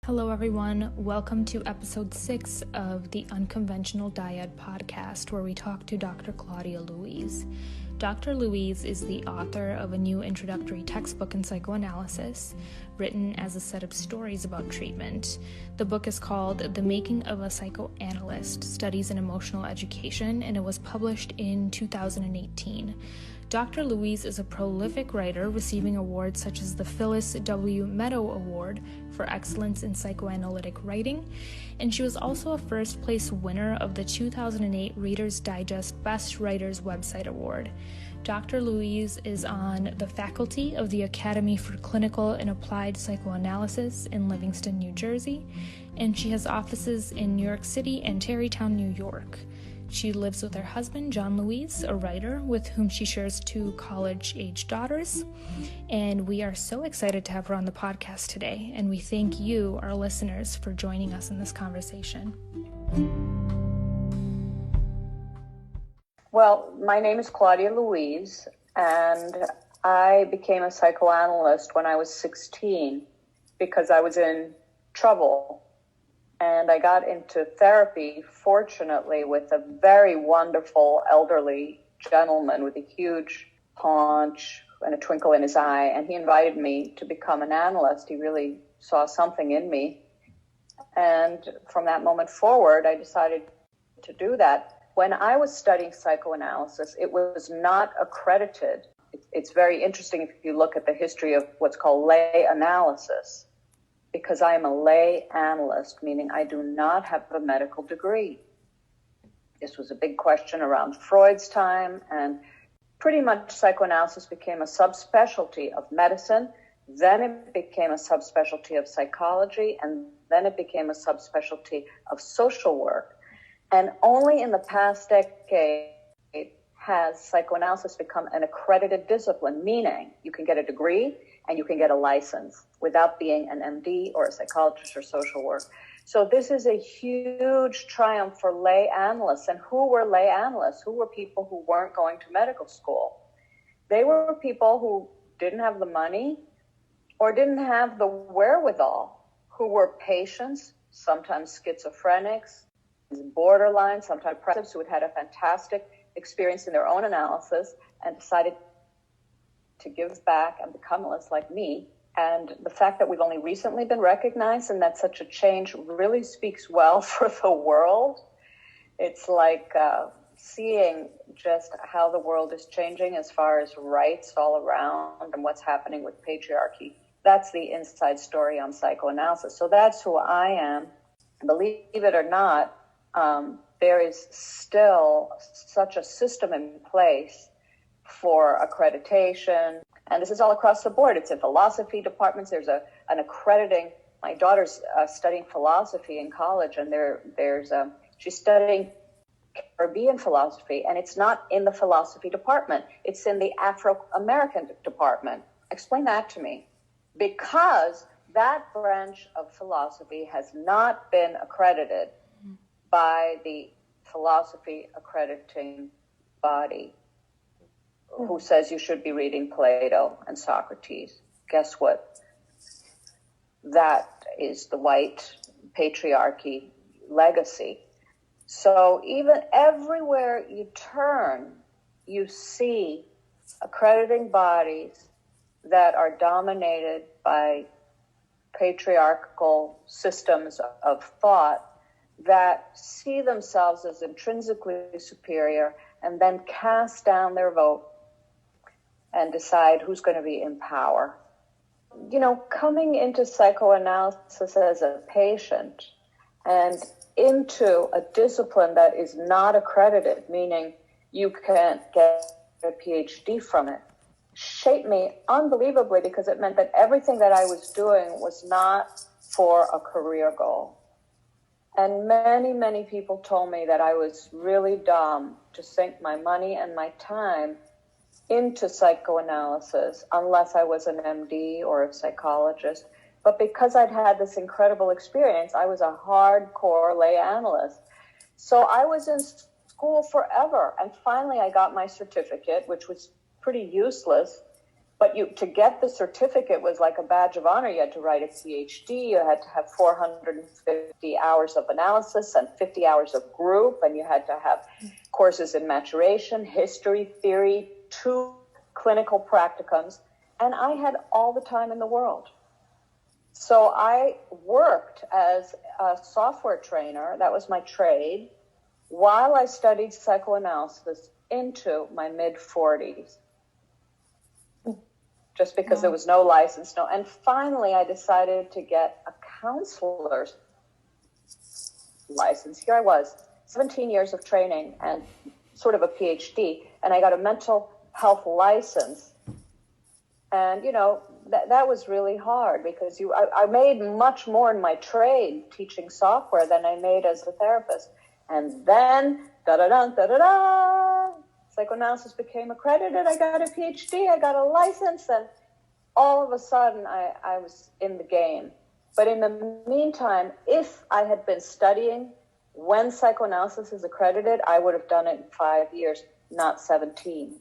Hello, everyone. Welcome to episode 6 of the Unconventional Dyad Podcast, where we talk to Dr. Claudia Louise. Dr. Louise is the author of a new introductory textbook in psychoanalysis, written as a set of stories about treatment. The book is called The Making of a Psychoanalyst, Studies in Emotional Education, and it was published in 2018. Dr. Louise is a prolific writer, receiving awards such as the Phyllis W. Meadow Award for Excellence in Psychoanalytic Writing, and she was also a first-place winner of the 2008 Reader's Digest Best Writers Website Award. Dr. Louise is on the faculty of the Academy for Clinical and Applied Psychoanalysis in Livingston, New Jersey, and she has offices in New York City and Tarrytown, New York. She lives with her husband, John Louise, a writer with whom she shares 2 college-age daughters. And we are so excited to have her on the podcast today. And we thank you, our listeners, for joining us in this conversation. Well, my name is Claudia Louise, and I became a psychoanalyst when I was 16 because I was in trouble. And I got into therapy, fortunately, with a very wonderful elderly gentleman with a huge paunch and a twinkle in his eye. And he invited me to become an analyst. He really saw something in me. And from that moment forward, I decided to do that. When I was studying psychoanalysis, it was not accredited. It's very interesting if you look at the history of what's called lay analysis. Because I am a lay analyst, meaning I do not have a medical degree. This was a big question around Freud's time, and pretty much psychoanalysis became a subspecialty of medicine. Then it became a subspecialty of psychology, and then it became a subspecialty of social work. And only in the past decade has psychoanalysis become an accredited discipline, meaning you can get a degree and you can get a license without being an MD or a psychologist or social work. So this is a huge triumph for lay analysts. And who were lay analysts? Who were people who weren't going to medical school? They were people who didn't have the money or didn't have the wherewithal, who were patients, sometimes schizophrenics, borderline, sometimes depressives, who had a fantastic experience in their own analysis and decided to give back and become less like me. And the fact that we've only recently been recognized and that such a change really speaks well for the world. It's like seeing just how the world is changing as far as rights all around and what's happening with patriarchy. That's the inside story on psychoanalysis. So that's who I am. Believe it or not, there is still such a system in place for accreditation, and this is all across the board. It's in philosophy departments. There's an accrediting. My daughter's studying philosophy in college, and she's studying Caribbean philosophy, and it's not in the philosophy department. It's in the Afro-American department. Explain that to me, because that branch of philosophy has not been accredited by the philosophy accrediting body, who says you should be reading Plato and Socrates. Guess what? That is the white patriarchy legacy. So even everywhere you turn, you see accrediting bodies that are dominated by patriarchal systems of thought that see themselves as intrinsically superior and then cast down their vote and decide who's going to be in power. You know, coming into psychoanalysis as a patient and into a discipline that is not accredited, meaning you can't get a PhD from it, shaped me unbelievably, because it meant that everything that I was doing was not for a career goal. And many, many people told me that I was really dumb to sink my money and my time into psychoanalysis unless I was an MD or a psychologist. But because I'd had this incredible experience, I was a hardcore lay analyst. So I was in school forever. And finally I got my certificate, which was pretty useless, But to get the certificate was like a badge of honor. You had to write a PhD. You had to have 450 hours of analysis and 50 hours of group. And you had to have courses in maturation, history, theory, 2 clinical practicums. And I had all the time in the world. So I worked as a software trainer. That was my trade, while I studied psychoanalysis into my mid-40s. Just because there was no license. And finally, I decided to get a counselor's license. Here I was, 17 years of training and sort of a PhD, and I got a mental health license. And, that was really hard because I made much more in my trade teaching software than I made as a therapist. And then, psychoanalysis became accredited. I got a PhD, I got a license, and all of a sudden I was in the game. But in the meantime, if I had been studying when psychoanalysis is accredited, I would have done it in 5 years, not 17.